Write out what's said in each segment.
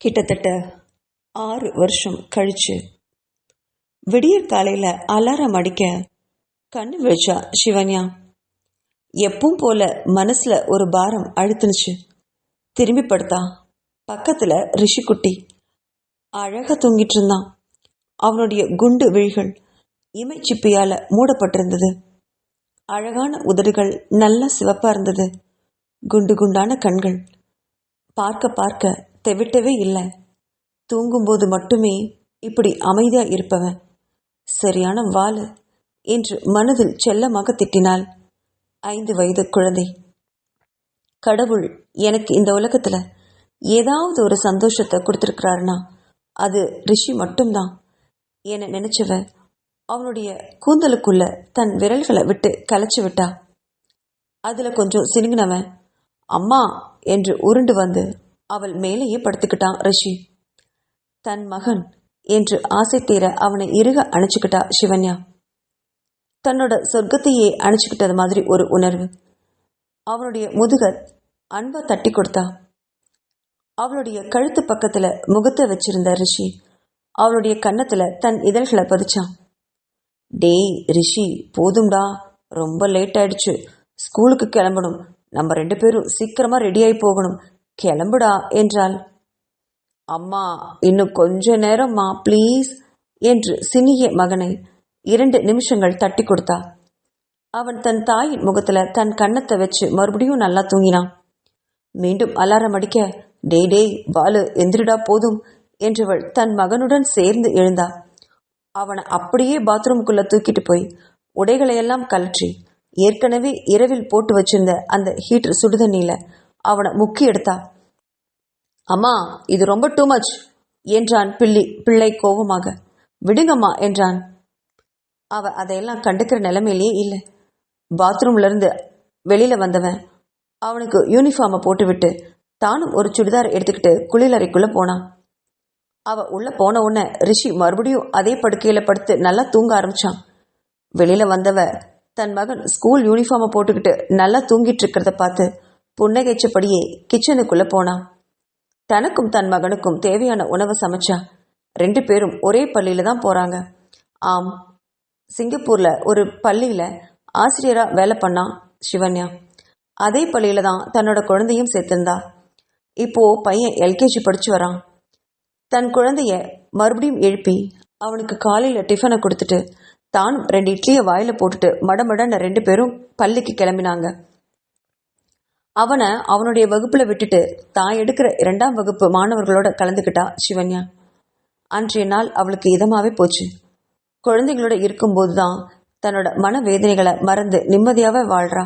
கிட்டத்தட்ட 6 வருஷம் கழிச்சு விடியற் காலையில் அலாரம் அடிக்க கண்ணு விழிச்சா சிவன்யா. எப்பவும் போல மனசுல ஒரு பாரம் அழுத்துனுச்சு. திரும்பி படுத்தா. பக்கத்துல ரிஷிக்குட்டி அழகா தூங்கிட்டு இருந்தான். அவனுடைய குண்டு விழிகள் இமைச்சிப்பியால மூடப்பட்டிருந்தது. அழகான உதடுகள் நல்லா சிவப்பா இருந்தது. குண்டு குண்டான கண்கள் பார்க்க பார்க்க தெவிட்டவே இல்லை. தூங்கும்போது மட்டுமே இப்படி அமைதியா இருப்பவன் சரியான வாளு என்று மனதில் செல்லமாக திட்டினாள் 5 வயது குழந்தை. கடவுள் எனக்கு இந்த உலகத்துல ஏதாவது ஒரு சந்தோஷத்தை கொடுத்துருக்கிறாருன்னா அது ரிஷி மட்டும்தான் என நினைச்சவ அவனுடைய கூந்தலுக்குள்ள தன் விரல்களை விட்டு கலைச்சு விட்டா. அதுல கொஞ்சம் சினுங்கினவன் அம்மா என்று உருண்டு வந்து அவள் மேலேயே படுத்துக்கிட்டான் ரிஷி. தன் மகன் என்று ஆசை தீர அவனை இறுக அணைச்சுக்கிட்டா சிவன்யா. தன்னோட சொர்க்கத்தையே அணைச்சுக்கிட்டது மாதிரி ஒரு உணர்வு. அவனுடைய முதுக அன்பா தட்டி கொடுத்தா. அவளுடைய கழுத்து பக்கத்துல முகத்தை வச்சிருந்த ரிஷி அவளுடைய கன்னத்துல தன் இதழ்களை பதிச்சான். டேய் ரிஷி, போதும்டா, ரொம்ப லேட் ஆயிடுச்சு, ஸ்கூலுக்கு கிளம்பணும், நம்ம 2 பேரும் சீக்கிரமா ரெடியாகி போகணும், கிளம்புடா என்றாள். அம்மா இன்னும் கொஞ்ச நேரம்மா ப்ளீஸ் என்று சினிய மகனை 2 நிமிஷங்கள் தட்டி கொடுத்தா. அவன் தன் தாயின் முகத்துல தன் கன்னத்தை வச்சு மறுபடியும் நல்லா தூங்கினான். மீண்டும் அலாரம் அடிக்க டேய் டேய் பாலு எந்திரிடா போதும் என்றவள் தன் மகனுடன் சேர்ந்து எழுந்தா. அவனை அப்படியே பாத்ரூமுக்குள்ள தூக்கிட்டு போய் உடைகளையெல்லாம் கலற்றி ஏற்கனவே இரவில் போட்டு வச்சிருந்த அந்த ஹீட்டர் சுடுதண்ணில அவனை முக்கி எடுத்தா. அம்மா இது ரொம்ப டூ மச் என்றான் பிள்ளை கோபமாக. விடுங்கம்மா என்றான். அவ அதையெல்லாம் கண்டுக்கிற நிலைமையிலேயே இல்லை. பாத்ரூம்ல இருந்து வெளியில வந்தவன் அவனுக்கு யூனிஃபார்மை போட்டுவிட்டு தானும் ஒரு சுடிதார் எடுத்துக்கிட்டு குளியலறைக்குள்ள போனான். அவ உள்ள போன உடனே ரிஷி மறுபடியும் அதே படுக்கையில படுத்து நல்லா தூங்க ஆரம்பிச்சான். வெளியில வந்தவ தன் மகன் ஸ்கூல் யூனிஃபார்மை போட்டுக்கிட்டு நல்லா தூங்கிட்டு இருக்கிறத பார்த்து புன்னகைச்சபடியே கிச்சனுக்குள்ள போனான். தனக்கும் தன் மகனுக்கும் தேவையான உணவை சமைச்சா. 2 பேரும் ஒரே பள்ளியில தான் போறாங்க. ஆம், சிங்கப்பூர்ல ஒரு பள்ளியில ஆசிரியரா வேலை பண்ணான் சிவன்யா. அதே பள்ளியில தான் தன்னோட குழந்தையும் சேர்த்திருந்தா. இப்போ பையன் எல்கேஜி படிச்சு வரான். தன் குழந்தைய மறுபடியும் எழுப்பி அவனுக்கு காலையில டிஃபனை கொடுத்துட்டு தானும் 2 இட்லியை வாயில போட்டுட்டு மடமடன்னு 2 பேரும் பள்ளிக்கு கிளம்பினாங்க. அவனை அவனுடைய வகுப்புல விட்டுட்டு தான் எடுக்கிற 2ஆம் வகுப்பு மாணவர்களோட கலந்துக்கிட்டா சிவன்யா. அன்றைய நாள் அவளுக்கு இதமாவே போச்சு. குழந்தைகளோட இருக்கும்போது தான் தன்னோட மனவேதனைகளை மறந்து நிம்மதியாவே வாழ்றா.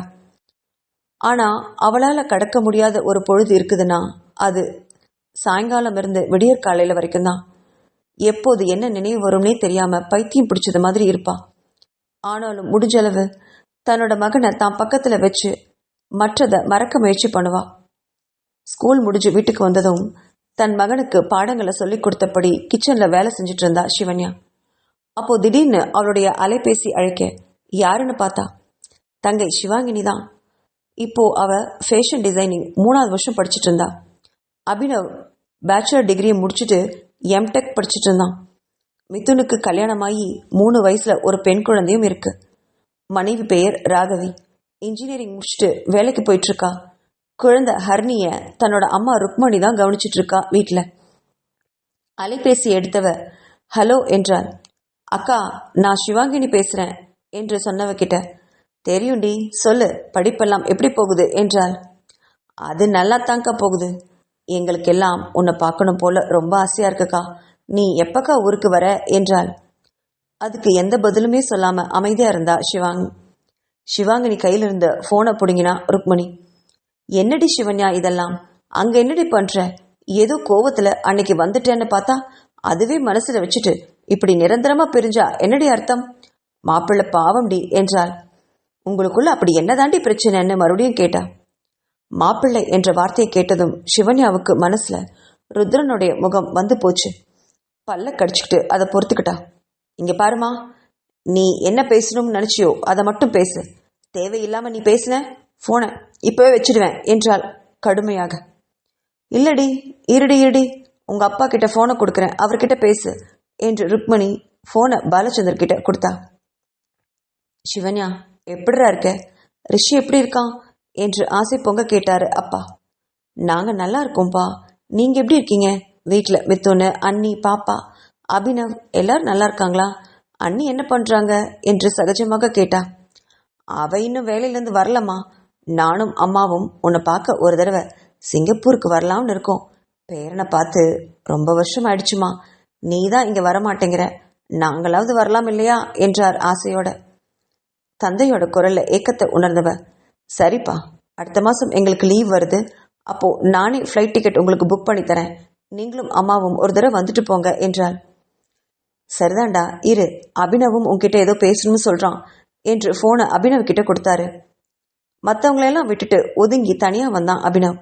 ஆனா அவளால கடக்க முடியாத ஒரு பொழுது இருக்குதுன்னா அது சாயங்காலம் இருந்து விடியற் காலையில வரைக்கும் தான். எப்போது என்ன நினைவு வரும்னே தெரியாம பைத்தியம் பிடிச்சது மாதிரி இருப்பா. ஆனாலும் முடிஞ்சளவு தன்னோட மகனை தான் பக்கத்துல வச்சு மற்றதை மறக்க முயற்சி பண்ணுவா. ஸ்கூல் முடிஞ்சு வீட்டுக்கு வந்ததும் தன் மகனுக்கு பாடங்களை சொல்லி கொடுத்தபடி கிச்சன்ல வேலை செஞ்சுட்டு இருந்தா சிவன்யா. அப்போ திடீர்னு அவளுடைய அலைபேசி அழைக்க யாருன்னு பார்த்தா தங்கை சிவாங்கினி தான். இப்போ அவ ஃபேஷன் டிசைனிங் 3ஆவது வருஷம் படிச்சுட்டு இருந்தா. அபினவ் பேச்சுலர் டிகிரியை முடிச்சுட்டு எம்டெக் படிச்சுட்டு இருந்தான். மிதுனுக்கு கல்யாணமாகி 3 வயசுல ஒரு பெண் குழந்தையும் இருக்கு. மனைவி பெயர் ராகவி. இன்ஜினியரிங் முடிச்சுட்டு வேலைக்கு போயிட்டு இருக்கா. குழந்தை ஹர்னிய தன்னோட அம்மா ருக்மணி தான் கவனிச்சிட்டு இருக்கா வீட்டுல. அலைபேசி எடுத்தவ ஹலோ என்றாள். அக்கா, நான் சிவாங்கினி பேசுறேன் என்று சொன்னவகிட்ட தெரியும்டி, சொல்லு, படிப்பெல்லாம் எப்படி போகுது என்றாள். அது நல்லா தாங்க்கா போகுது. எங்களுக்கெல்லாம் உன்னை பார்க்கணும் போல ரொம்ப ஆசையா இருக்குக்கா. நீ எப்பக்கா ஊருக்கு வர என்றாள். அதுக்கு எந்த பதிலுமே சொல்லாம அமைதியா இருந்தா சிவாங்கினி கையில இருந்த போனை புடுங்கினா ருக்மணி. என்னடி சிவன்யா இதெல்லாம், அங்க என்னடி பண்ற? ஏதோ கோவத்துல அன்னைக்கு வந்துட்டேன்னு பார்த்தா அதுவே மனசுல வச்சுட்டு இப்படி நிரந்தரமா பிரிஞ்சா என்னடி அர்த்தம்? மாப்பிள்ளை பாவம்டி என்றாள். உங்களுக்குள்ள அப்படி என்னதாண்டி பிரச்சனைன்னு மறுபடியும் கேட்டா. மாப்பிள்ளை என்ற வார்த்தையை கேட்டதும் சிவன்யாவுக்கு மனசுல ருத்ரனுடைய முகம் வந்து போச்சு. பல்ல கடிச்சுக்கிட்டு அதை பொறுத்துக்கிட்டா. இங்க பாருமா, நீ என்ன பேசணும்னு நினைச்சியோ அதை மட்டும் பேசு. தேவையில்லாம நீ பேசின போனை இப்பவே வச்சிடுவேன் என்றாள் கடுமையாக. இல்லடி, இருடி உங்கள் அப்பா கிட்ட ஃபோனை கொடுக்குறேன், அவர்கிட்ட பேசு என்று ருக்மணி ஃபோனை பாலச்சந்தர் கிட்ட கொடுத்தா. சிவன்யா, எப்படிரா இருக்க? ரிஷி எப்படி இருக்கான் என்று ஆசை பொங்க கேட்டாரு அப்பா. நாங்கள் நல்லா இருக்கோம்ப்பா, நீங்கள் எப்படி இருக்கீங்க? வீட்டில் மித்துன்னு, அண்ணி, பாப்பா, அபினவ் எல்லாரும் நல்லா இருக்காங்களா? அண்ணி என்ன பண்ணுறாங்க என்று சகஜமாக கேட்டா. அவ இன்னும் வேலையிலேருந்து வரலம்மா. நானும் அம்மாவும் உன்னை பார்க்க ஒரு தடவை சிங்கப்பூருக்கு வரலாம்னு இருக்கோம். பேரனை பார்த்து ரொம்ப வருஷம் ஆயிடுச்சுமா. நீ தான் இங்கே வரமாட்டேங்கிற, நாங்களாவது வரலாம் இல்லையா என்றார் ஆசையோட. தந்தையோட குரல்ல ஏக்கத்தை உணர்ந்தவ, சரிப்பா, அடுத்த மாதம் எங்களுக்கு லீவ் வருது, அப்போது நானே ஃப்ளைட் டிக்கெட் உங்களுக்கு புக் பண்ணி தரேன், நீங்களும் அம்மாவும் ஒரு தடவை வந்துட்டு போங்க என்றாள். சரிதாண்டா, இரு, அபினவும் உன்கிட்ட ஏதோ பேசணும்னு சொல்கிறான் என்று ஃபோனை அபினவ் கிட்ட கொடுத்தாரு. மற்றவங்களெல்லாம் விட்டுட்டு ஒதுங்கி தனியாக வந்தான் அபினவ்.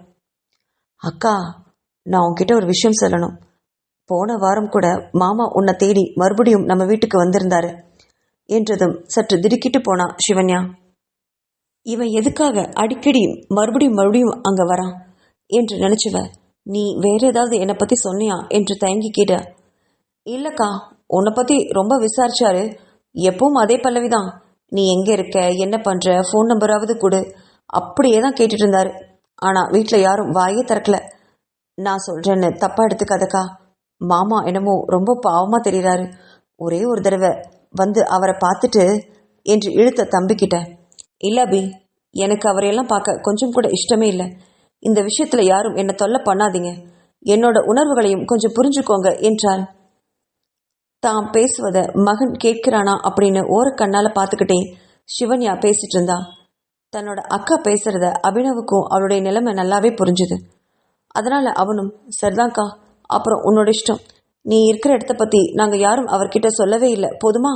அக்கா, நான் உன்கிட்ட ஒரு விஷயம் சொல்லணும். போன வாரம் கூட மாமா உன்னை தேடி மறுபடியும் நம்ம வீட்டுக்கு வந்திருந்தாரு என்றதும் சற்று திடுக்கிட்டு போனா சிவன்யா. இவன் எதுக்காக அடிக்கடி மறுபடியும் அங்கே வரான் என்று நினைச்சுவ. நீ வேற ஏதாவது என்னை பற்றி சொன்னியா என்று தயங்கி கேட்ட. இல்லைக்கா, உன்னை பற்றி ரொம்ப விசாரிச்சாரு. எப்பவும் அதே பல்லவிதான். நீ எங்கே இருக்க, என்ன பண்ணுற, ஃபோன் நம்பராவது கொடு, அப்படியே தான் கேட்டுட்டு இருந்தாரு. ஆனால் வீட்டில் யாரும் வாயே திறக்கல. நான் சொல்கிறேன்னு தப்பாக எடுத்துக்காதக்கா. மாமா என்னமோ ரொம்ப பாவமாக தெரிகிறாரு. ஒரே ஒரு தடவை வந்து அவரை பார்த்துட்டு என்று இழுத்த தம்பிக்கிட்ட. இல்லை அபி, எனக்கு அவரையெல்லாம் பார்க்க கொஞ்சம் கூட இஷ்டமே இல்லை. இந்த விஷயத்தில் யாரும் என்னை தொல்லை பண்ணாதீங்க, என்னோட உணர்வுகளையும் கொஞ்சம் புரிஞ்சுக்கோங்க என்றாள். தாம் பேசுவதை மகன் கேட்கிறானா அப்படின்னு ஓரக்கண்ணால் பார்த்துக்கிட்டே சிவன்யா பேசிட்டு இருந்தா. தன்னோட அக்கா பேசுறத அபினவுக்கும் அவளுடைய நிலைமை நல்லாவே புரிஞ்சுது. அதனால அவனும், சரிதான்க்கா, அப்புறம் உன்னோட இஷ்டம். நீ இருக்கிற இடத்த பற்றி நாங்கள் யாரும் அவர்கிட்ட சொல்லவே இல்லை, போதுமா?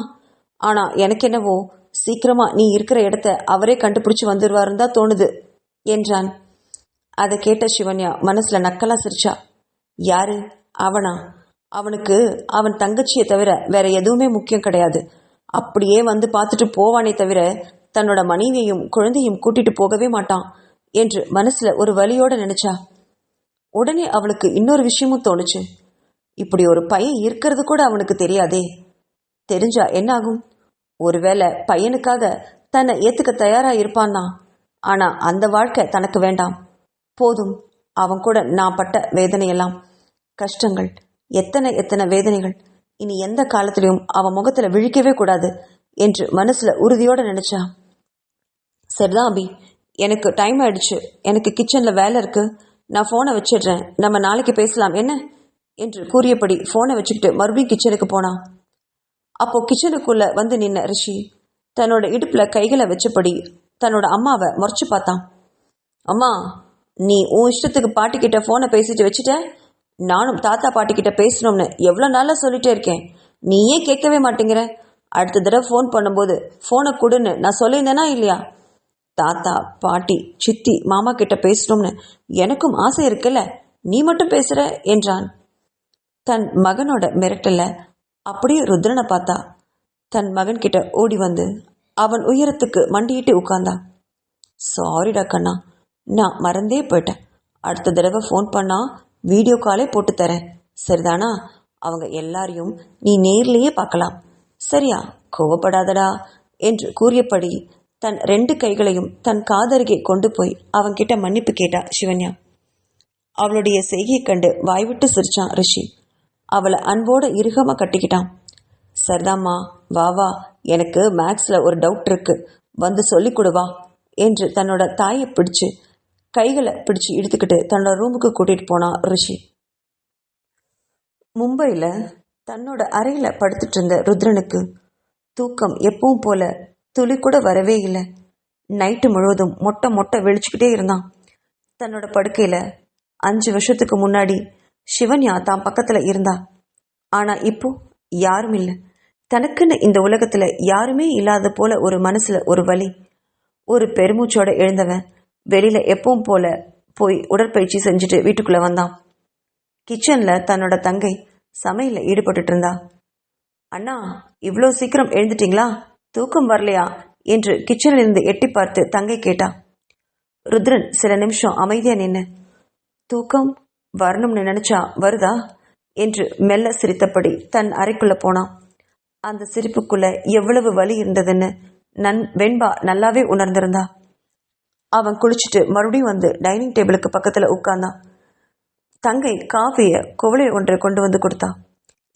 ஆனால் எனக்கு என்னவோ சீக்கிரமாக நீ இருக்கிற இடத்த அவரே கண்டுபிடிச்சி வந்துடுவாருன்னு தான் தோணுது என்றான். அதை கேட்ட சிவன்யா மனசில் நக்கலா சிரிச்சா. யாரு? அவனா? அவனுக்கு அவன் தங்கச்சியை தவிர வேற எதுவுமே முக்கியம் கிடையாது. அப்படியே வந்து பார்த்துட்டு போவானே தவிர தன்னோட மனைவியையும் குழந்தையும் கூட்டிட்டு போகவே மாட்டான் என்று மனசுல ஒரு வலியோட நினைச்சா. உடனே அவளுக்கு இன்னொரு விஷயமும் தோணுச்சு. இப்படி ஒரு பையன் இருக்கிறது கூட அவனுக்கு தெரியாதே. தெரிஞ்சா என்ன ஆகும்? ஒருவேளை பையனுக்காக தன்னை ஏத்துக்க தயாரா இருப்பான்னா. ஆனா அந்த வாழ்க்கை தனக்கு வேண்டாம். போதும், அவன் கூட நான் பட்ட வேதனையெல்லாம், கஷ்டங்கள், எத்தனை எத்தனை வேதனைகள், இனி எந்த காலத்திலையும் அவன் முகத்துல விழிக்கவே கூடாது என்று மனசுல உறுதியோட நினைச்சா. சரிதான் அபி, எனக்கு டைம் ஆயிடுச்சு, எனக்கு கிச்சன்ல வேலை இருக்கு, நான் ஃபோனை வச்சிடுறேன், நம்ம நாளைக்கு பேசலாம் என்ன என்று கூறியபடி ஃபோனை வச்சுக்கிட்டு மறுபடியும் கிச்சனுக்கு போனான். அப்போ கிச்சனுக்குள்ள வந்து நின்ன ரிஷி தன்னோட இடுப்புல கைகளை வச்சபடி தன்னோட அம்மாவை முறைச்சு பார்த்தான். அம்மா, நீ உன் இஷ்டத்துக்கு பாட்டிக்கிட்ட ஃபோனை பேசிட்டு வச்சுட்ட. நானும் தாத்தா பாட்டிக்கிட்ட பேசணும்னு எவ்வளோ நாளாக சொல்லிட்டே இருக்கேன், நீ ஏன் கேட்கவே மாட்டேங்கிற? அடுத்த தடவை ஃபோன் பண்ணும்போது ஃபோனை கொடுன்னு நான் சொல்லியிருந்தேனா இல்லையா? தாத்தா, பாட்டி, சித்தி, மாமா கிட்ட பேசணும்னு எனக்கும் ஆசை இருக்குல்ல, நீ மட்டும் பேசுற என்றான். தன் மகனோட மிரட்டல அப்படியே ருத்ரனை பார்த்தா. தன் மகன் கிட்ட ஓடி வந்து அவன் உயரத்துக்கு மண்டியிட்டு உட்கார்ந்தா. சாரிடா கண்ணா, நான் மறந்தே போயிட்டேன். அடுத்த தடவை ஃபோன் பண்ணா வீடியோ காலே போட்டு தரேன், சரிதானா? அவங்க எல்லாரையும் நீ நேர்லேயே பார்க்கலாம், சரியா? கோவப்படாதடா என்று கூறியபடி தன் 2 கைகளையும் தன் காதருகே கொண்டு போய் அவன்கிட்ட மன்னிப்பு கேட்டா சிவன்யா. அவளுடைய செய்கையை கண்டு வாய்விட்டு சிரிச்சான் ரிஷி. அவளை அன்போடு இறுகமா கட்டிக்கிட்டான். சரிதாம்மா, வா வா, எனக்கு மேக்ஸில் ஒரு டவுட் இருக்கு, வந்து சொல்லி கொடுவா என்று தன்னோட தாயை பிடிச்சு கைகளை பிடிச்சு இழுத்துக்கிட்டு தன்னோட ரூமுக்கு கூட்டிட்டு போனான் ரிஷி. மும்பையில் தன்னோட அறையில் படுத்துட்டு இருந்த ருத்ரனுக்கு தூக்கம் எப்பவும் போல துளி கூட வரவே இல்லை. நைட்டு முழுவதும் மொட்டை விழிச்சுக்கிட்டே இருந்தான். தன்னோட படுக்கையில் 5 வருஷத்துக்கு முன்னாடி சிவன்யா தான் பக்கத்தில் இருந்தா. ஆனால் இப்போ யாரும் இல்லை. தனக்குன்னு இந்த உலகத்தில் யாருமே இல்லாத போல ஒரு மனசில் ஒரு வலி. ஒரு பெருமூச்சோட எழுந்தவன் வெளியில் எப்பவும் போல போய் உடற்பயிற்சி செஞ்சுட்டு வீட்டுக்குள்ளே வந்தான். கிச்சனில் தன்னோட தங்கை சமையலில் ஈடுபட்டு இருந்தா. அண்ணா, இவ்வளோ சீக்கிரம் எழுந்துட்டீங்களா? தூக்கம் வரலையா என்று கிச்சனில் இருந்து எட்டி பார்த்து தங்கை கேட்டா. ருத்ரன் சில நிமிஷம் அமைதியா நின்று, தூக்கம் வரணும்னு நினைச்சா வருதா என்று மெல்ல சிரித்தபடி தன் அறைக்குள்ள போனான். அந்த சிரிப்புக்குள்ள எவ்வளவு வலி இருந்ததுன்னு வெண்பா நல்லாவே உணர்ந்திருந்தா. அவன் குளிச்சுட்டு மறுபடியும் வந்து டைனிங் டேபிளுக்கு பக்கத்துல உட்கார்ந்தான். தங்கை காஃபிய குவளை ஒன்றை கொண்டு வந்து கொடுத்தா.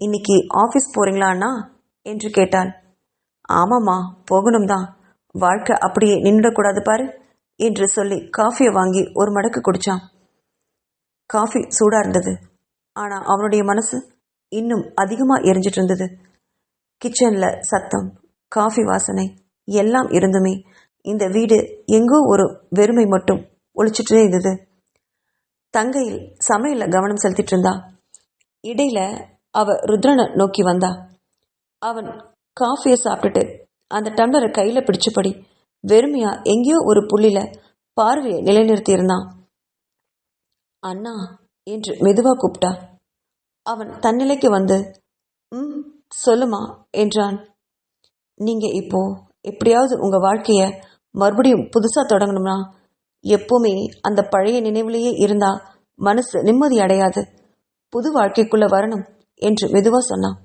இன்னைக்கு ஆஃபீஸ் போறீங்களான்னா என்று கேட்டாள். ஆமாம்மா, போகணும் தான். வாழ்க்கை அப்படியே நின்றுடக்கூடாது பாரு என்று சொல்லி காஃபியை வாங்கி ஒரு மடக்கு குடிச்சான். காஃபி சூடா இருந்தது. ஆனா அவனுடைய மனசு இன்னும் அதிகமா எரிஞ்சிட்டு இருந்தது. கிச்சன்ல சத்தம், காஃபி வாசனை எல்லாம் இருந்துமே இந்த வீடு எங்கோ ஒரு வெறுமை மட்டும் ஒழிச்சிட்டே இருந்தது. தங்கையில் சமையல்ல கவனம் செலுத்திட்டு இருந்தா. இடையில அவ ருத்ரனை நோக்கி வந்தா. அவன் காஃபியை சாப்பிட்டுட்டு அந்த டம்ளரை கையில பிடிச்சபடி வெறுமையா எங்கேயோ ஒரு புள்ளில பார்வையை நிலைநிறுத்தி இருந்தான். அண்ணா என்று மெதுவா கூப்பிட்டா. அவன் தன்னிலைக்கு வந்து சொல்லுமா என்றான். நீங்க இப்போ எப்படியாவது உங்க வாழ்க்கைய மறுபடியும் புதுசா தொடங்கணும்னா எப்பவுமே அந்த பழைய நினைவிலேயே இருந்தா மனசு நிம்மதி அடையாது. புது வாழ்க்கைக்குள்ள வரணும் என்று மெதுவா சொன்னான்.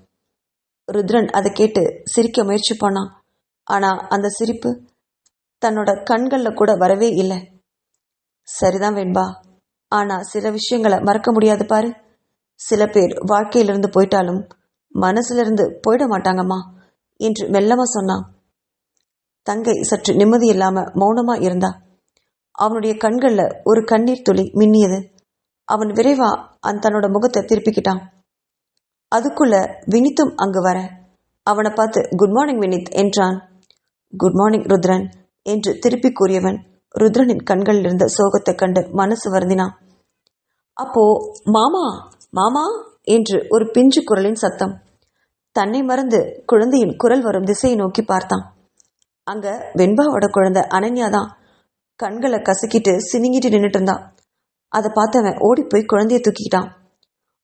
ருத்ரன் அதை கேட்டு சிரிக்க முயற்சி பண்ணான். ஆனா அந்த சிரிப்பு தன்னோட கண்கள்ல கூட வரவே இல்லை. சரிதான் வெண்பா, ஆனா சில விஷயங்களை மறக்க முடியாது பாரு. சில பேர் வாழ்க்கையிலிருந்து போயிட்டாலும் மனசுல இருந்து போயிட மாட்டாங்கம்மா என்று மெல்லமா சொன்னான். தங்கை சற்று நிம்மதி இல்லாம மௌனமா இருந்தா. அவனுடைய கண்கள்ல ஒரு கண்ணீர் துளி மின்னியது. அவன் விரைவா தன்னோட முகத்தை திருப்பிக்கிட்டான். அதுக்குள்ள வினித்தும் அங்கு வர அவனை பார்த்து குட் மார்னிங் வினித் என்றான். குட் மார்னிங் ருத்ரன் என்று திருப்பி கூறியவன் ருத்ரனின் கண்களில் இருந்த சோகத்தை கண்டு மனசு வருந்தினான். அப்போ மாமா மாமா என்று ஒரு பிஞ்சு குரலின் சத்தம். தன்னை மறந்து குழந்தையின் குரல் வரும் திசையை நோக்கி பார்த்தான். அங்க வெண்பாவோட குழந்தை அனன்யா தான். கண்களை கசக்கிட்டு சினிங்கிட்டு நின்றுட்டு இருந்தான். அதை பார்த்தவன் ஓடி போய் குழந்தைய தூக்கிக்கிட்டான்.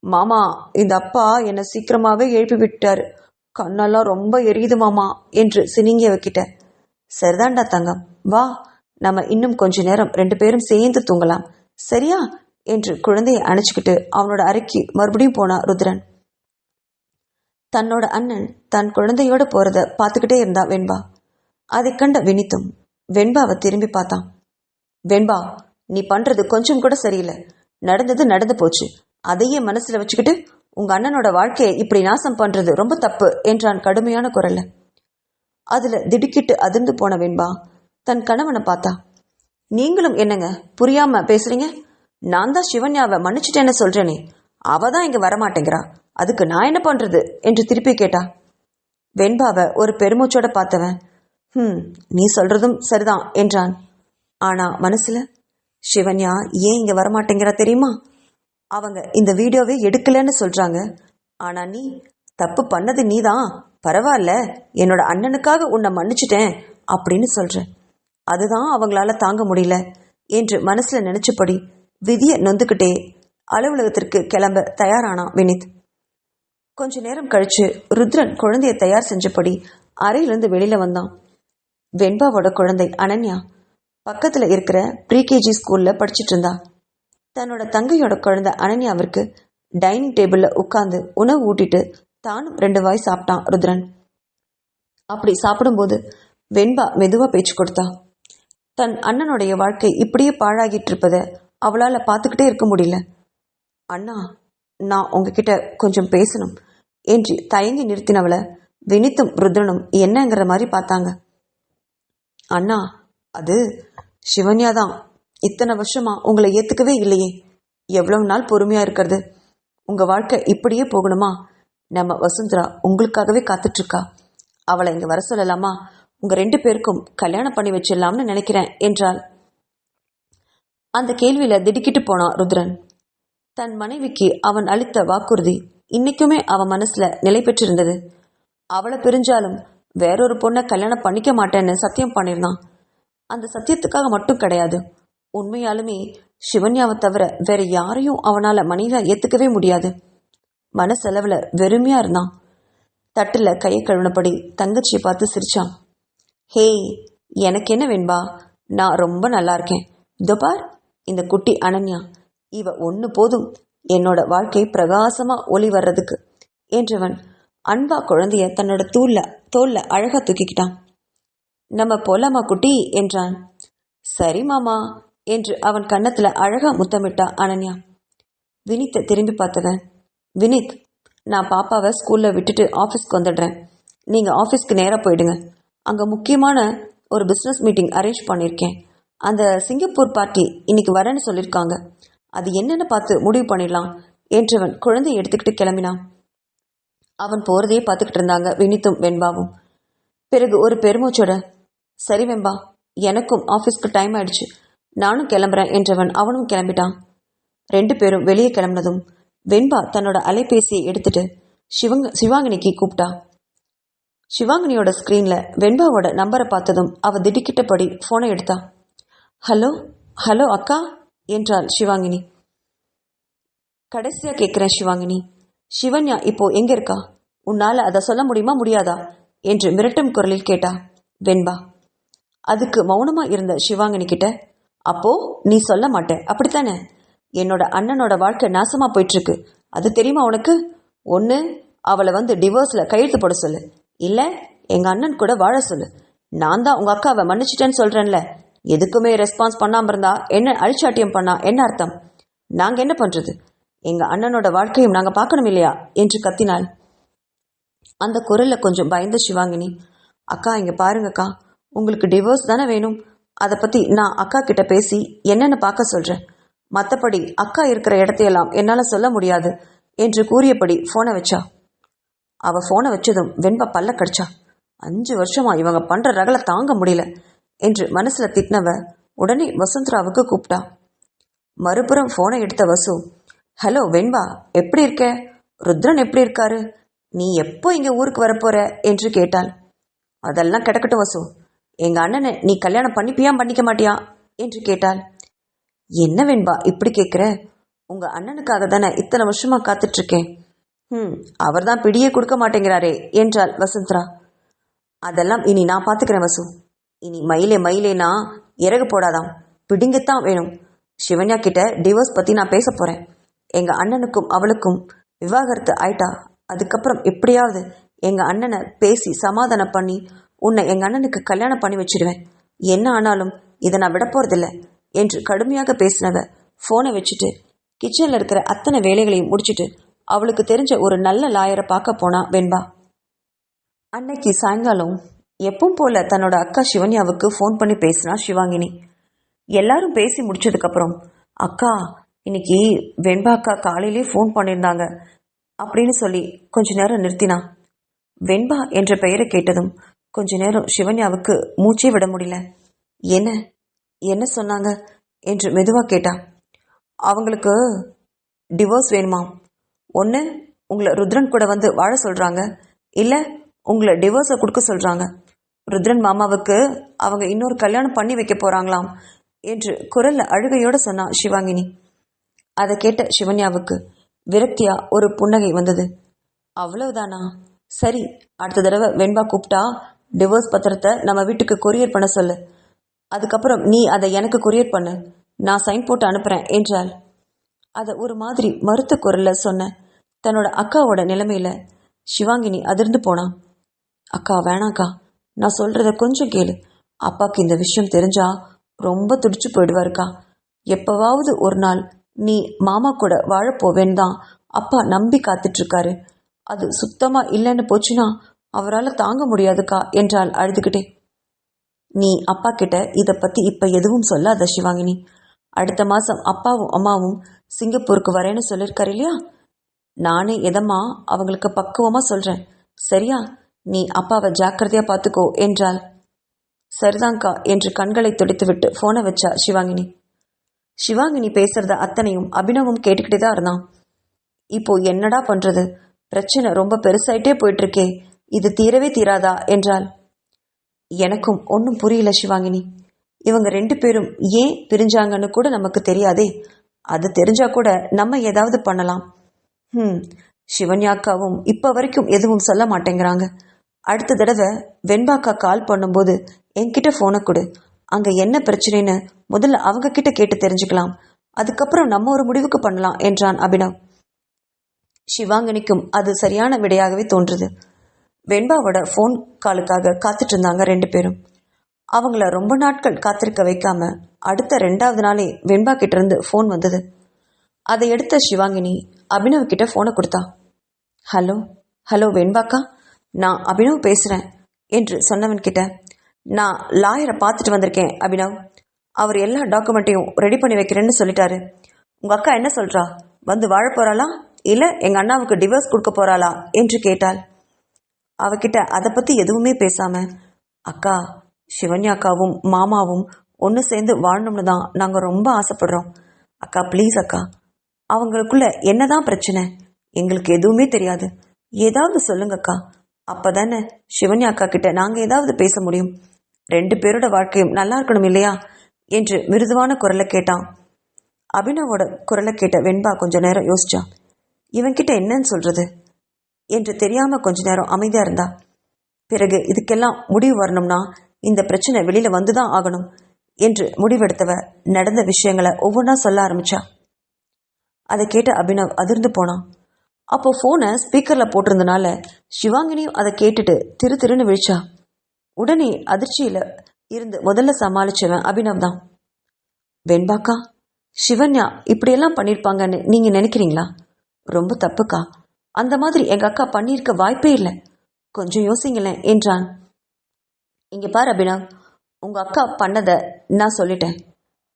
மாமா, இந்த அப்பா என்னை சீக்கிரமாவே எழுப்பி விட்டாரு. கண்ணெல்லாம் ரொம்ப எரியுது மாமா என்று சினிங்கிய வைக்கிட்ட. சரிதான்டா தங்கம், வா, நம்ம இன்னும் கொஞ்ச நேரம் 2 பேரும் சேர்ந்து தூங்கலாம், சரியா என்று குழந்தையை அணைச்சிக்கிட்டு அவனோட அறைக்கு மறுபடியும் போனா ருத்ரன். தன்னோட அண்ணன் தன் குழந்தையோட போறத பார்த்துக்கிட்டே இருந்தா வெண்பா. அதை கண்ட வினித்தும் வெண்பாவை திரும்பி பார்த்தான். வெண்பா, நீ பண்றது கொஞ்சம் கூட சரியில்லை. நடந்தது நடந்து போச்சு. அதையே மனசுல வச்சுக்கிட்டு உங்க அண்ணனோட வாழ்க்கையை இப்படி நாசம் பண்றது ரொம்ப தப்பு என்றான் கடுமையான குரல்ல. அதுல திடுக்கிட்டு அதிர்ந்து போன வெண்பா தன் கணவனை பார்த்தா. நீங்களும் என்னங்க புரியாம பேசுறீங்க? நான் தான் சிவன்யாவை மன்னிச்சுட்டேன்னு சொல்றேனே, அவதான் இங்க வரமாட்டேங்கிறா, அதுக்கு நான் என்ன பண்றது என்று திருப்பி கேட்டா. வெண்பாவை ஒரு பெருமூச்சோட பார்த்தவன் நீ சொல்றதும் சரிதான் என்றான். ஆனா மனசுல, சிவன்யா ஏன் இங்க வரமாட்டேங்கிறா தெரியுமா? அவங்க இந்த வீடியோவே எடுக்கலன்னு சொல்றாங்க. ஆனா நீ தப்பு பண்ணது நீதான், பரவாயில்ல, என்னோட அண்ணனுக்காக உன்னை மன்னிச்சுட்டேன் அப்படின்னு சொல்ற. அதுதான் அவங்களால தாங்க முடியல என்று மனசுல நினைச்சபடி விதியை நொந்துக்கிட்டே அலுவலகத்திற்கு கிளம்ப தயாரானான் வினித். கொஞ்ச நேரம் கழிச்சு ருத்ரன் குழந்தைய தயார் செஞ்சபடி அறையிலிருந்து வெளியில வந்தான். வெண்பாவோட குழந்தை அனன்யா பக்கத்துல இருக்கிற ப்ரீகேஜி ஸ்கூல்ல படிச்சுட்டு இருந்தா. தன்னோட தங்கையோட குழந்தை அனன்யாவிற்கு டைனிங் டேபிள்ல உட்கார்ந்து உணவு ஊட்டிட்டு தானும் 2 வாய் சாப்பிட்டான் ருத்ரன். அப்படி சாப்பிடும்போது வெண்பா மெதுவா பேச்சு கொடுத்தா. தன் அண்ணனுடைய வாழ்க்கை இப்படியே பாழாகிட்டு இருப்பத அவளால பார்த்துக்கிட்டே இருக்க முடியல. அண்ணா, நான் உங்ககிட்ட கொஞ்சம் பேசணும் என்று தயங்கி நிறுத்தினவளை வினித்தும் ருத்ரனும் என்னங்கிற மாதிரி பார்த்தாங்க. அண்ணா, அது சிவன்யா தான் இத்தனை வருஷமா உங்களை ஏத்துக்கவே இல்லையே. எவ்வளவு நாள் பொறுமையா இருக்கிறது? உங்க வாழ்க்கை இப்படியே போகணுமா? நம்ம வசுந்தரா உங்களுக்காகவே காத்துட்டு இருக்கா. அவளை இங்க வர சொல்லலாமா? உங்க 2 பேருக்கும் கல்யாணம் பண்ணி வச்சிடலாம்னு நினைக்கிறேன் என்றாள். அந்த கேள்வியில திடுக்கிட்டு போனான் ருத்ரன். தன் மனைவிக்கு அவன் அளித்த வாக்குறுதி இன்னைக்குமே அவன் மனசுல நிலை பெற்றிருந்தது. அவளை பிரிஞ்சாலும் வேறொரு பொண்ணை கல்யாணம் பண்ணிக்க மாட்டேன்னு சத்தியம் பண்ணியிருந்தான். அந்த சத்தியத்துக்காக மட்டும் கிடையாது, உண்மையாலுமே சிவன்யாவை தவிர வேற யாரையும் அவனால மனைவியா ஏத்துக்கவே முடியாது. மனசெலவுல வெறுமையா இருந்தான். தட்டுல கையை கழுவினபடி தங்கச்சியை பார்த்து சிரிச்சான். ஹேய், எனக்கு என்ன வெண்பா, நான் ரொம்ப நல்லா இருக்கேன். இதோ பார், இந்த குட்டி அனன்யா, இவ ஒன்று போதும் என்னோட வாழ்க்கை பிரகாசமா ஒளி வர்றதுக்கு என்றவன் அன்பா குழந்தைய தன்னோட தோல்ல அழகா தூக்கிக்கிட்டான். நம்ம போலாமா குட்டி என்றான். சரி மாமா என்று அவன் கன்னத்துல அழகா முத்தமிட்டா அனன்யா. வினித்தை திரும்பி பார்த்தவன், வினித், நான் பாப்பாவை ஸ்கூல்ல விட்டுட்டு ஆஃபீஸ்க்கு வந்துடுறேன். நீங்க ஆஃபீஸ்க்கு நேராக போயிடுங்க. அங்கே முக்கியமான ஒரு பிஸ்னஸ் மீட்டிங் அரேஞ்ச் பண்ணியிருக்கேன். அந்த சிங்கப்பூர் பார்ட்டி இன்னைக்கு வரேன்னு சொல்லியிருக்காங்க. அது என்னன்னு பார்த்து முடிவு பண்ணிடலாம் என்றவன் குழந்தையை எடுத்துக்கிட்டு கிளம்பினான். அவன் போறதையே பார்த்துக்கிட்டு இருந்தாங்க வினித்தும் வெண்பாவும். பிறகு ஒரு பெருமூச்சோட, சரி வெண்பா, எனக்கும் ஆஃபீஸ்க்கு டைம் ஆயிடுச்சு, நானும் கிளம்புறேன் என்றவன் அவனும் கிளம்பிட்டான். 2 பேரும் வெளியே கிளம்பினதும் வெண்பா தன்னோட அலைபேசியை எடுத்துட்டு சிவாங்கினிக்கு கூப்பிட்டா. சிவாங்கினியோட ஸ்கிரீன்ல வெண்பாவோட நம்பரை பார்த்ததும் அவ திடுக்கிட்டபடி போனை எடுத்தா. ஹலோ ஹலோ அக்கா என்றாள் சிவாங்கினி. கடைசியா கேட்கிறேன் சிவாங்கினி, சிவன்யா இப்போ எங்க இருக்கா? உன்னால அதை சொல்ல முடியுமா முடியாதா என்று மிரட்டும் குரலில் கேட்டா வெண்பா. அதுக்கு மௌனமா இருந்த சிவாங்கினி கிட்ட, அப்போ நீ சொல்ல மாட்ட அப்படித்தானே? என்னோட அண்ணனோட வாழ்க்கை நாசமா போயிட்டு இருக்கு, அது தெரியுமா உனக்கு? ஒன்று அவளை வந்து டிவோர்ஸ்ல கையெழுத்து போட சொல்லு, இல்லை எங்க அண்ணன் கூட வாழ சொல்லு. நான் தான் உங்க அக்காவை மன்னிச்சிட்டேன்னு சொல்றேன்ல, எதுக்குமே ரெஸ்பான்ஸ் பண்ணாம இருந்தா என்ன அழிச்சாட்டியம் பண்ணா என்ன அர்த்தம்? நாங்க என்ன பண்றது? எங்க அண்ணனோட வாழ்க்கையும் நாங்க பார்க்கணும் இல்லையா என்று கத்தினாள். அந்த குரல்ல கொஞ்சம் பயந்த சிவாங்கினி, அக்கா இங்க பாருங்கக்கா, உங்களுக்கு டிவோர்ஸ் தானே வேணும், அதை பத்தி நான் அக்கா கிட்ட பேசி என்னன்னு பார்க்க சொல்றேன். மற்றபடி அக்கா இருக்கிற இடத்தையெல்லாம் என்னால சொல்ல முடியாது என்று கூறியபடி போனை வச்சா. அவ போனை வச்சதும் வெண்பா பல்ல கடிச்சா. 5 வருஷமா இவங்க பண்ற ரகலை தாங்க முடியல என்று மனசுல திட்டினவ உடனே வசுந்தராவுக்கு கூப்பிட்டா. மறுபுறம் போனை எடுத்த வசு, ஹலோ வெண்பா, எப்படி இருக்க? ருத்ரன் எப்படி இருக்காரு? நீ எப்போ இங்க ஊருக்கு வரப்போற என்று கேட்டாள். அதெல்லாம் கிடக்கட்டும் வசு, எங்க அண்ணனை நீ கல்யாணம் பண்ணிப்பியா பண்ணிக்க மாட்டியா என்று கேட்டாள். என்ன வெண்பா இப்படி கேட்குற? உங்க அண்ணனுக்காக தானே இத்தனை வருஷமா காத்துட்டு இருக்கேன். அவர் தான் பிடியே கொடுக்க மாட்டேங்கிறாரே என்றாள் வசுந்தரா. அதெல்லாம் இனி நான் பார்த்துக்கிறேன் வசு. இனி மயிலேனா இறகு போடாதாம், பிடிங்கத்தான் வேணும். சிவன்யா கிட்ட டிவோர்ஸ் பத்தி நான் பேச போறேன். எங்க அண்ணனுக்கும் அவளுக்கும் விவாகரத்து ஆயிட்டா அதுக்கப்புறம் எப்படியாவது எங்க அண்ணனை பேசி சமாதானம் பண்ணி உன்னை எங்க அண்ணனுக்கு கல்யாணம் பண்ணி வச்சிடுவேன். என்ன ஆனாலும் இதை நான் விட போறதில்லை என்று கடுமையாக பேசினவ போனை வச்சுட்டு கிச்சன்ல இருக்கிற அத்தனை வேலைகளையும் முடிச்சுட்டு அவளுக்கு தெரிஞ்ச ஒரு நல்ல லாயரை பார்க்க போனா வெண்பா. அன்னைக்கு சாயங்காலம் எப்பவும் போல தன்னோட அக்கா சிவன்யாவுக்கு ஃபோன் பண்ணி பேசினா சிவாங்கினி. எல்லாரும் பேசி முடிச்சதுக்கப்புறம், அக்கா இன்னைக்கு வெண்பா அக்கா காலையிலே ஃபோன் பண்ணியிருந்தாங்க அப்படின்னு சொல்லி கொஞ்ச நேரம் நிறுத்தினா. வெண்பா என்ற பெயரை கேட்டதும் கொஞ்ச நேரம் சிவன்யாவுக்கு மூச்சே விட முடியல. என்ன என்ன சொன்னாங்க என்று மெதுவாக கேட்டா. அவங்களுக்கு டிவோர்ஸ் வேணுமாம். ஒன்று உங்களை ருத்ரன் கூட வந்து வாழ சொல்கிறாங்க, இல்லை உங்களை டிவோர்ஸை கொடுக்க சொல்கிறாங்க. ருத்ரன் மாமாவுக்கு அவங்க இன்னொரு கல்யாணம் பண்ணி வைக்க போகிறாங்களாம் என்று குரல்ல அழுகையோடு சொன்னா சிவாங்கினி. அதை கேட்ட சிவன்யாவுக்கு விரக்தியா ஒரு புன்னகை வந்தது. அவ்வளவுதானா? சரி, அடுத்த தடவை வெண்பா கூப்பிட்டா டிவோர்ஸ் பத்திரத்தை நம்ம வீட்டுக்கு கொரியர் பண்ண சொல்லு. அதுக்கப்புறம் நீ அதை எனக்கு கொரியர் பண்ணு, நான் சைன் போட்டு அனுப்புறேன் என்றாள். அதை ஒரு மாதிரி மறுத்த குரல்ல சொன்ன தன்னோட அக்காவோட நிலைமையில சிவாங்கினி அதிர்ந்து போனான். அக்கா வேணாக்கா, நான் சொல்றத கொஞ்சம் கேளு. அப்பாக்கு இந்த விஷயம் தெரிஞ்சா ரொம்ப துடிச்சு போயிடுவாருக்கா. எப்பவாவது ஒரு நாள் நீ மாமா கூட வாழப்போவேன்னு தான் அப்பா நம்பி காத்துட்டு இருக்காரு. அது சுத்தமா இல்லைன்னு போச்சுன்னா அவரால் தாங்க முடியாதுக்கா என்றாள் அழுதுகிட்டே. நீ அப்பா கிட்ட இதை பத்தி இப்ப எதுவும் சொல்லாத சிவாங்கினி. அடுத்த மாசம் அப்பாவும் அம்மாவும் சிங்கப்பூருக்கு வரேன்னு சொல்லியிருக்காரு இல்லையா? நானே எதம்மா அவங்களுக்கு பக்குவமா சொல்றேன், சரியா? நீ அப்பாவை ஜாக்கிரதையா பார்த்துக்கோ என்றாள். சரிதான்கா என்று கண்களை துடைத்துவிட்டு போனை வச்சா சிவாங்கினி. சிவாங்கினி பேசுறத அத்தனையும் அபினவும் கேட்டுக்கிட்டே தான் இருந்தான். இப்போ என்னடா பண்றது, பிரச்சனை ரொம்ப பெருசாயிட்டே போயிட்டு இருக்கே, இது தீரவே தீராதா என்றாள். எனக்கும் ஒன்றும் புரியல சிவாங்கினி. இவங்க 2 பேரும் ஏன் பிரிஞ்சாங்கன்னு கூட நமக்கு தெரியாதே. அது தெரிஞ்சா கூட நம்ம ஏதாவது பண்ணலாம். சிவன்யாக்காவும் இப்ப வரைக்கும் எதுவும் சொல்ல மாட்டேங்கிறாங்க. அடுத்த தடவை வெண்பாக்கா கால் பண்ணும்போது என்கிட்ட போனை கொடு. அங்க என்ன பிரச்சனைன்னு முதல்ல அவங்க கிட்ட கேட்டு தெரிஞ்சுக்கலாம். அதுக்கப்புறம் நம்ம ஒரு முடிவுக்கு பண்ணலாம் என்றான் அபினவ். சிவாங்கினிக்கும் அது சரியான விடையாகவே தோன்றுது. வெண்பாவோட ஃபோன் காலுக்காக காத்துட்டு இருந்தாங்க 2 பேரும். அவங்கள ரொம்ப நாட்கள் காத்திருக்க வைக்காம அடுத்த 2வது நாளே வெண்பா கிட்ட இருந்து ஃபோன் வந்தது. அதை எடுத்த சிவாங்கினி அபினவ் கிட்ட ஃபோனை கொடுத்தா. ஹலோ ஹலோ வெண்பாக்கா, நான் அபினவ் பேசுகிறேன் என்று சொன்னவன் கிட்ட, நான் லாயரை பார்த்துட்டு வந்திருக்கேன் அபினவ். அவர் எல்லா டாக்குமெண்ட்டையும் ரெடி பண்ணி வைக்கிறேன்னு சொல்லிட்டாரு. உங்கள் அக்கா என்ன சொல்கிறா? வந்து வாழ போகிறாளா இல்லை எங்கள் அண்ணாவுக்கு டிவோர்ஸ் கொடுக்க போகிறாளா என்று கேட்டாள். அவகிட்ட அதை பற்றி எதுவுமே பேசாமல், அக்கா, சிவன்யா அக்காவும் மாமாவும் ஒன்று சேர்ந்து வாழணும்னு தான் நாங்கள் ரொம்ப ஆசைப்படுறோம். அக்கா ப்ளீஸ் அக்கா, அவங்களுக்குள்ள என்னதான் பிரச்சனை எங்களுக்கு எதுவுமே தெரியாது, ஏதாவது சொல்லுங்கக்கா. அப்போ தானே சிவன்யா அக்கா கிட்ட நாங்கள் ஏதாவது பேச முடியும். 2 பேரோட வாழ்க்கையும் நல்லா இருக்கணும் இல்லையா என்று மிருதுவான குரலை கேட்டான். அபினவோட குரலை கேட்ட வெண்பா கொஞ்ச நேரம் யோசிச்சா. இவன்கிட்ட என்னன்னு சொல்றது என்று தெரியாம கொஞ்ச நேரம் அமைதியா இருந்தா. பிறகு இதுக்கெல்லாம் முடிவு வரணும்னா இந்த பிரச்சனை வெளியில வந்துதான் ஆகணும் என்று முடிவெடுத்தவ நடந்த விஷயங்களை ஒவ்வொன்றா சொல்ல ஆரம்பிச்சா. அதை கேட்ட அபினவ் அதிர்ந்து போனான். அப்போ போனை ஸ்பீக்கர்ல போட்டிருந்தனால சிவாங்கினியும் அதை கேட்டுட்டு திரு திருன்னு விழிச்சா. உடனே அதிர்ச்சியில இருந்து முதல்ல சமாளிச்சவன் அபினவ் தான். வெண்பாக்கா, சிவன்யா இப்படியெல்லாம் பண்ணியிருப்பாங்கன்னு நீங்க நினைக்கிறீங்களா? ரொம்ப தப்புக்கா. அந்த மாதிரி எங்க அக்கா பண்ணியிருக்க வாய்ப்பே இல்லை. கொஞ்சம் யோசிங்களேன் என்றான். இங்க பாரு அபினவ், உங்க அக்கா பண்ணதை நான் சொல்லிட்டேன்.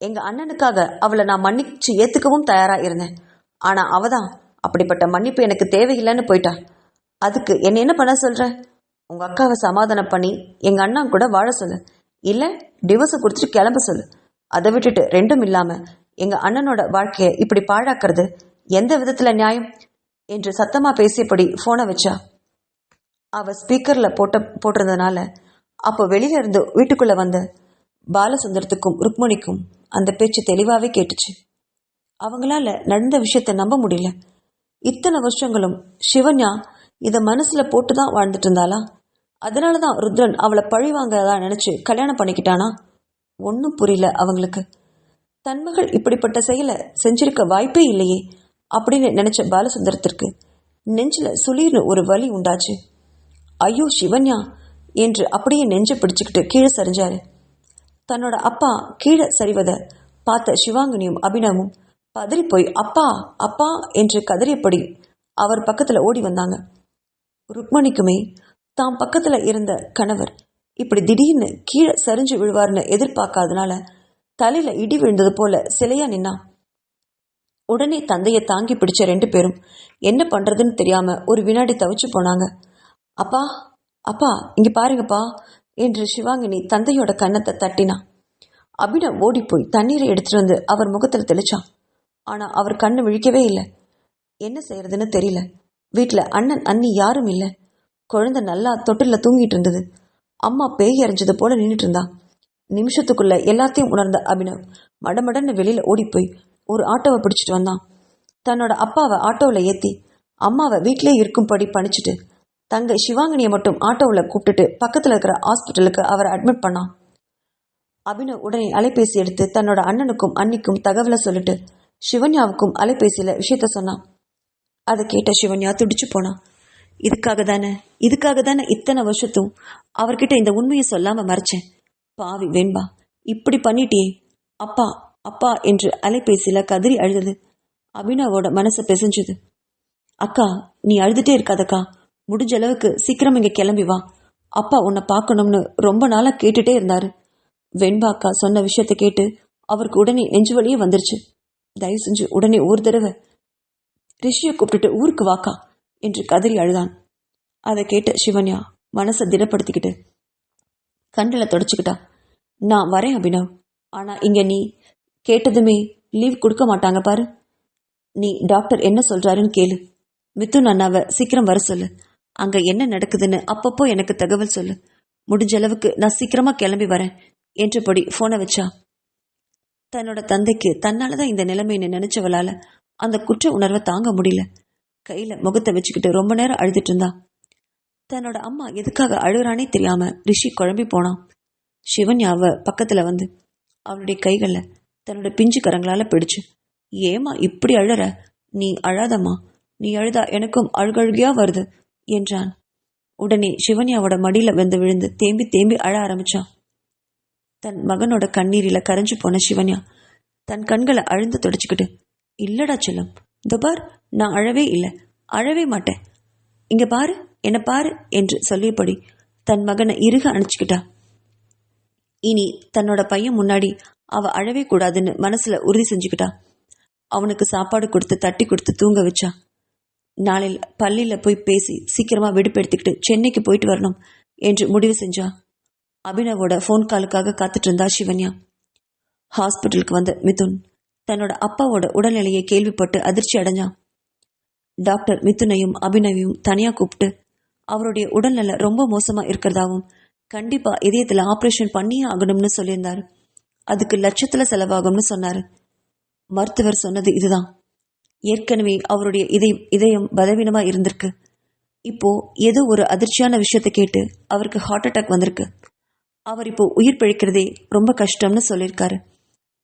எங்க அண்ணனுக்காக அவளை நான் மன்னிச்சு ஏத்துக்கவும் தயாரா இருந்தேன். ஆனா அவதான் அப்படிப்பட்ட மன்னிப்பு எனக்கு தேவையில்லைன்னு போயிட்டா. அதுக்கு என்ன பண்ண சொல்ற? உங்க அக்காவை சமாதானம் பண்ணி எங்க அண்ணா கூட வாழ சொல்லு, இல்ல டிவோர்ஸை கொடுத்துட்டு கிளம்ப சொல்லு. அதை விட்டுட்டு ரெண்டும் இல்லாம எங்க அண்ணனோட வாழ்க்கையை இப்படி பாழாக்குறது எந்த விதத்துல நியாயம் என்று சத்தமா பேசியபடி போனை வச்சா. அவ ஸ்பீக்கர்ல போட்டிருந்ததுனால அப்போ வெளியில இருந்து வீட்டுக்குள்ள வந்த பாலசுந்தரத்துக்கும் ருக்மணிக்கும் அந்த பேச்சு தெளிவாவே கேட்டுச்சு. அவங்களால நடந்த விஷயத்த நம்ப முடியல. இத்தனை வருஷங்களும் சிவன்யா இத மனசுல போட்டுதான் வாழ்ந்துட்டு இருந்தாளா? அதனாலதான் ருத்ரன் அவளை பழி வாங்கறதா நினைச்சு கல்யாணம் பண்ணிக்கிட்டானா? ஒன்னும் புரியல அவங்களுக்கு. தன் மகள் இப்படிப்பட்ட செயலை செஞ்சிருக்க வாய்ப்பே இல்லையே அப்படின்னு நினைச்ச பாலசுந்தரத்திற்கு நெஞ்சில சுளீர்னு ஒரு வலி உண்டாச்சு. ஐயோ சிவன்யா என்று அப்படியே நெஞ்ச பிடிச்சுக்கிட்டு கீழே சரிஞ்சாரு. தன்னோட அப்பா கீழே சரிவதை பார்த்த சிவாங்கினியும் அபினவும் பதறி போய் அப்பா அப்பா என்று கதறியபடி அவர் பக்கத்துல ஓடி வந்தாங்க. ருக்மணிக்குமே தாம் பக்கத்துல இருந்த கணவர் இப்படி திடீர்னு கீழே சரிஞ்சு விழுவார்னு எதிர்பார்க்காதனால தலையில இடி விழுந்தது போல சிலையா நின்னா. உடனே தந்தையை தாங்கி பிடிச்ச 2 பேரும் என்ன பண்றதுன்னு தெரியாம ஒரு வினாடி தவிச்சு போனாங்க. அப்பா அப்பா இங்க பாருங்கப்பா என்று சிவாங்கினி தந்தையோட கன்னத்தை தட்டினா. அபினவ் ஓடி போய் தண்ணீரை எடுத்துட்டு வந்து அவர் முகத்துல தெளிச்சான். ஆனா அவர் கண்ணு விழிக்கவே இல்லை. என்ன செய்யறதுன்னு தெரியல. வீட்டுல அண்ணன் அண்ணி யாரும் இல்லை. குழந்தை நல்லா தொட்டில தூங்கிட்டு இருந்தது. அம்மா பேய் அறிஞ்சது போல நின்றுட்டு இருந்தா. நிமிஷத்துக்குள்ள எல்லாத்தையும் உணர்ந்த அபினவ் மடமடன்னு வெளியில ஓடி போய் ஒரு ஆட்டோவை பிடிச்சிட்டு வந்தான். தன்னோட அப்பாவை ஆட்டோவில் ஏத்தி அம்மாவை வீட்டிலே இருக்கும்படி பணிச்சுட்டு தங்கை சிவாங்கினியை மட்டும் ஆட்டோவில் கூப்பிட்டுட்டு பக்கத்துல இருக்கிற ஹாஸ்பிட்டலுக்கு அவரை அட்மிட் பண்ணான். அபினவ் உடனே அலைபேசி எடுத்து தன்னோட அண்ணனுக்கும் அன்னிக்கும் தகவலை சொல்லிட்டு சிவன்யாவுக்கும் அலைபேசியில விஷயத்த சொன்னான். அதை கேட்ட சிவன்யா துடிச்சு போனான். இதுக்காக தானே இத்தனை வருஷத்தும் அவர்கிட்ட இந்த உண்மையை சொல்லாம மறைச்சேன். பாவி வெண்பா, இப்படி பண்ணிட்டியே அப்பா அப்பா என்று அலைபேசியில கதறி அழுதது. அபினவோட மனசை பிசைஞ்சுது. அக்கா, நீ அழுதுட்டே இருக்காதக்கா. முடிஞ்ச அளவுக்கு சீக்கிரம் இங்க கிளம்பி வா. அப்பா உன்னை பார்க்கணும்னு ரொம்ப நாளா கேட்டுட்டே இருந்தாரு. வெண்பா அக்கா சொன்ன விஷயத்த கேட்டு அவருக்கு உடனே நெஞ்சு வலியே வந்துருச்சு. தயவு செஞ்சு உடனே ஒரு தடவை ரிஷியை கூப்பிட்டுட்டு ஊருக்கு வாக்கா என்று கதறி அழுதான். அதை கேட்ட சிவன்யா மனசை திடப்படுத்திக்கிட்டு கண்ணில் தொடச்சுக்கிட்டா. நான் வரேன் அபினவ். ஆனா இங்க நீ கேட்டதுமே லீவ் கொடுக்க மாட்டாங்க பாரு. நீ டாக்டர் என்ன சொல்றாருன்னு கேளு. மிதுன் அண்ணாவை சீக்கிரம் வர சொல்லு. அங்க என்ன நடக்குதுன்னு அப்பப்போ எனக்கு தகவல் சொல்லு. முடிஞ்ச அளவுக்கு நான் சீக்கிரமா கிளம்பி வரேன் என்றபடி போனை வச்சா. தன்னோட தந்தைக்கு தன்னாலதான் இந்த நிலைமைன்னு நினைச்சவளால அந்த குற்ற உணர்வை தாங்க முடியல. கையில முகத்தை வச்சுக்கிட்டு ரொம்ப நேரம் அழுதுட்டு இருந்தா. தன்னோட அம்மா எதுக்காக அழுறானே தெரியாம ரிஷி குழம்பி போனான். சிவன்யாவ பக்கத்துல வந்து அவளுடைய கைகளை தன்னோட பிஞ்சு கரங்களால பிடிச்சு ஏமா இப்படி அழற? நீ அழாதம்மா, நீ அழுதா எனக்கும் அழுகழுகையா வருது என்றான். உடனே சிவன்யாவோட மடியில வந்து விழுந்து தேம்பி தேம்பி அழ ஆரம்பிச்சான். தன் மகனோட கண்ணீரில கரைஞ்சு போன சிவன்யா தன் கண்களை அழுந்து தொடச்சுக்கிட்டு, இல்லடா செல்லம், இந்த பார், நான் அழவே இல்லை, அழவே மாட்டேன், இங்க பாரு, என்ன பாரு என்று சொல்லியபடி தன் மகனை இறுக அணைச்சுக்கிட்டா. இனி தன்னோட பையன் முன்னாடி அவ அழவே கூடாதுன்னு மனசுல உறுதி செஞ்சுக்கிட்டா. அவனுக்கு சாப்பாடு கொடுத்து தட்டி கொடுத்து தூங்க வச்சா. நாளையில் பள்ளியில போய் பேசி சீக்கிரமா விடுப்பெடுத்துக்கிட்டு சென்னைக்கு போயிட்டு வரணும் என்று முடிவு செஞ்சா. அபினவோட ஃபோன் காலுக்காக காத்துட்டு இருந்தா சிவன்யா. ஹாஸ்பிட்டலுக்கு வந்த மிதுன் தன்னோட அப்பாவோட உடல்நிலையை கேள்விப்பட்டு அதிர்ச்சி அடைஞ்சான். டாக்டர் மிதுனையும் அபினவையும் தனியா கூப்பிட்டு அவருடைய உடல்நல ரொம்ப மோசமா இருக்கிறதாவும் கண்டிப்பா இதயத்துல ஆபரேஷன் பண்ணியே ஆகணும்னு சொல்லியிருந்தாரு. அதுக்கு லட்சத்துல செலவாகும்னு சொன்னாரு. மருத்துவர் சொன்னது இதுதான். ஏற்கனவே அவருடைய இதயம் பலவீனமா இருந்திருக்கு. இப்போ ஏதோ ஒரு அதிர்ச்சியான விஷயத்தை கேட்டு அவருக்கு ஹார்ட் அட்டாக் வந்திருக்கு. அவர் இப்போ உயிர் பிழைக்கிறதே ரொம்ப கஷ்டம்னு சொல்லியிருக்காரு.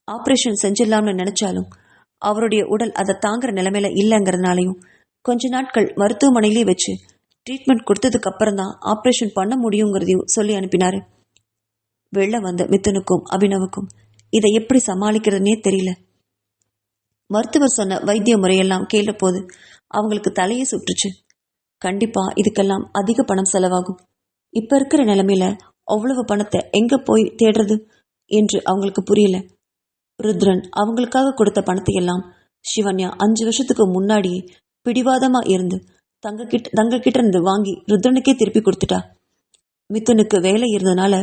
ஆபரேஷன் செஞ்சிடலாம்னு நினைச்சாலும் அவருடைய உடல் அதை தாங்குற நிலைமையில இல்லைங்கிறதுனாலையும் கொஞ்ச நாட்கள் மருத்துவமனையிலே வச்சு ட்ரீட்மெண்ட் கொடுத்ததுக்கு அப்புறம் தான் ஆபரேஷன் பண்ண முடியுங்கிறதையும் சொல்லி அனுப்பினாரு. வெளில வந்த மிதுனுக்கும் அபினவுக்கும் இதை எப்படி சமாளிக்கிறதுனே தெரியல. மருத்துவர் சொன்ன வைத்திய முறையெல்லாம் கேட்ட போது அவங்களுக்கு தலையே சுற்றுச்சு. கண்டிப்பா இதுக்கெல்லாம் அதிக பணம் செலவாகும். இப்ப இருக்கிற நிலைமையில அவ்வளவு பணத்தை எங்க போய் தேடுறது என்று அவங்களுக்கு புரியல. ருத்ரன் அவங்களுக்காக கொடுத்த பணத்தை எல்லாம் சிவன்யா 5 வருஷத்துக்கு முன்னாடியே பிடிவாதமா இருந்து தங்ககிட்ட இருந்து வாங்கி ருத்ரனுக்கே திருப்பி கொடுத்துட்டா. மிதுனுக்கு வேலை இருந்ததுனால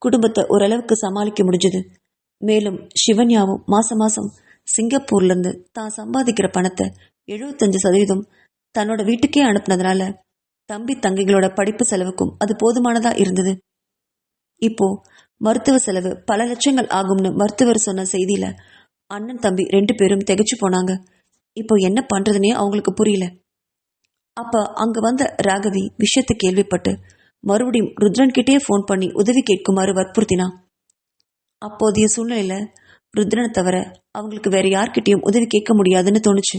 குடும்பத்தை ஓரளவுக்கு சமாளிக்க முடிஞ்சது. மேலும் சிவன்யாவும் மாசம் மாசம் சிங்கப்பூர்ல இருந்து தான் சம்பாதிக்கிற பணத்தை 75% தன்னோட வீட்டுக்கே அனுப்புனதுனால தம்பி தங்கைகளோட படிப்பு செலவுக்கும் அது போதுமானதா இருந்தது. இப்போ மருத்துவ செலவு பல லட்சங்கள் ஆகும்னு மருத்துவர் சொன்ன செய்தியில அண்ணன் தம்பி 2 பேரும் திகைச்சு போனாங்க. இப்போ என்ன பண்றதுன்னே அவங்களுக்கு புரியல. அப்ப அங்க வந்த ராகவி விஷயத்தை கேள்விப்பட்டு மறுபடியும் ருத்ரன் கிட்டே போன் பண்ணி உதவி கேட்குமாறு வற்புறுத்தினான். அப்போதைய சூழ்நிலையில ருத்ரனை தவிர அவங்களுக்கு வேற யார்கிட்டயும் உதவி கேட்க முடியாதுன்னு தோணுச்சு.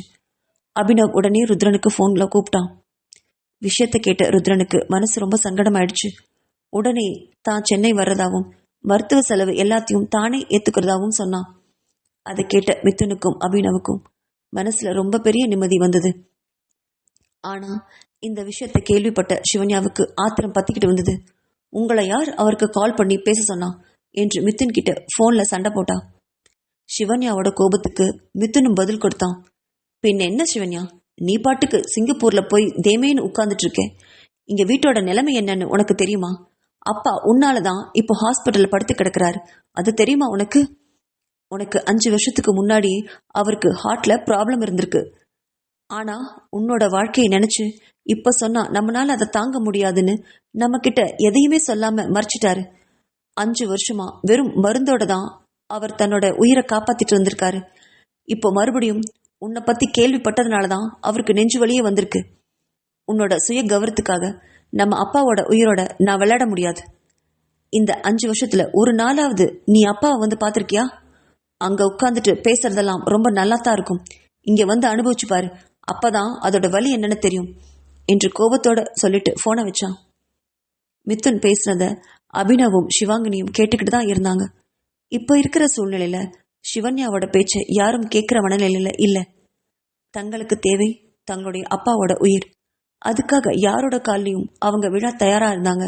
அபினவ் உடனே ருத்ரனுக்கு போன்ல கூப்பிட்டான். விஷயத்தை கேட்ட ருத்ரனுக்கு மனசு ரொம்ப சங்கடமாயிடுச்சு. உடனே தான் சென்னை வர்றதாவும் மருத்துவ செலவு எல்லாத்தையும் தானே ஏத்துக்கிறதாவும் சொன்னான். அதை கேட்ட மிதுனுக்கும் அபினவுக்கும் மனசுல ரொம்ப பெரிய நிம்மதி வந்தது. ஆனா இந்த விஷயத்தை கேள்விப்பட்ட சிவன்யாவுக்கு ஆத்திரம் பத்திக்கிட்டு வந்தது. உங்களை யார் அவருக்கு கால் பண்ணி பேச சொன்னா என்று மிதுன் கிட்ட போன்ல சண்டை போட்டான். சிவன்யாவோட கோபத்துக்கு மிதுனும் பதில் கொடுத்தான். பின் என்ன சிவன்யா, நீ பாட்டுக்கு சிங்கப்பூர்ல போய் தேமேன்னு உட்கார்ந்துட்டு இருக்க. இங்க வீட்டோட நிலைமை என்னன்னு உனக்கு தெரியுமா? அப்பா உன்னாலதான் இப்போ ஹாஸ்பிட்டல்ல படுத்து கிடக்குறாரு. அது தெரியுமா உனக்கு? உனக்கு 5 வருஷத்துக்கு முன்னாடி அவருக்கு ஹார்ட்ல ப்ராப்ளம் இருந்திருக்கு. ஆனா உன்னோட வாழ்க்கையை நினைச்சு இப்ப சொன்னா நம்மளால அதை தாங்க முடியாதுன்னு நம்ம கிட்ட எதையுமே சொல்லாம மறைச்சிட்டாரு. 5 வருஷமா வெறும் மருந்தோட தான் அவர் தன்னோட உயிரை காப்பாத்திட்டு வந்திருக்காரு. இப்போ மறுபடியும் உன்னை பத்தி கேள்விப்பட்டதுனாலதான் அவருக்கு நெஞ்சு வலியே வந்திருக்கு. உன்னோட சுய கௌரவத்துக்காக நம்ம அப்பாவோட உயிரோட நான் விளையாட முடியாது. இந்த 5 வருஷத்துல ஒரு நாளாவது நீ அப்பாவை வந்து பாத்திருக்கியா? அங்க உட்கார்ந்துட்டு பேசுறதெல்லாம் ரொம்ப நல்லா தான் இருக்கும். இங்க வந்து அனுபவிச்சு பாரு, அப்பதான் அதோட வலி என்னன்னு தெரியும் என்று கோபத்தோட சொல்லிட்டு போனை வச்சான். மிதுன் பேசுனத அபினவும் சிவாங்கினியும் கேட்டுக்கிட்டு தான் இருந்தாங்க. இப்ப இருக்கிற சூழ்நிலையில சிவன்யாவோட பேச்சை யாரும் கேட்கிற மனநிலையில இல்ல. தங்களுக்கு தேவை தங்களுடைய அப்பாவோட உயிர். அதுக்காக யாரோட காலையும் அவங்க விழ தயாரா இருந்தாங்க.